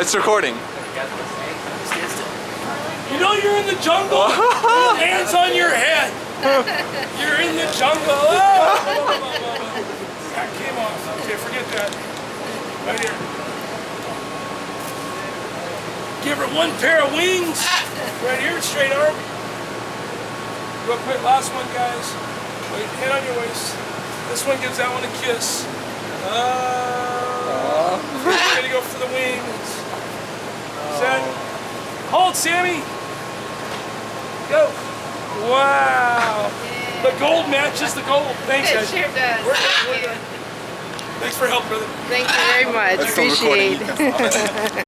It's recording. You know you're in the jungle. Your hands on your head. You're in the jungle. That came off. Okay, forget that. Right here. Give her one pair of wings. Right here, straight arm. Real quick, last one, guys. Wait, hand on your waist. This one gives that one a kiss. Ready to go for the wings. Set. Hold, Sammy. Go. Wow. The gold matches the gold. Thanks, guys. It sure does. We're done. Thanks for help, brother. Thank you very much. That's still recording. Appreciate it.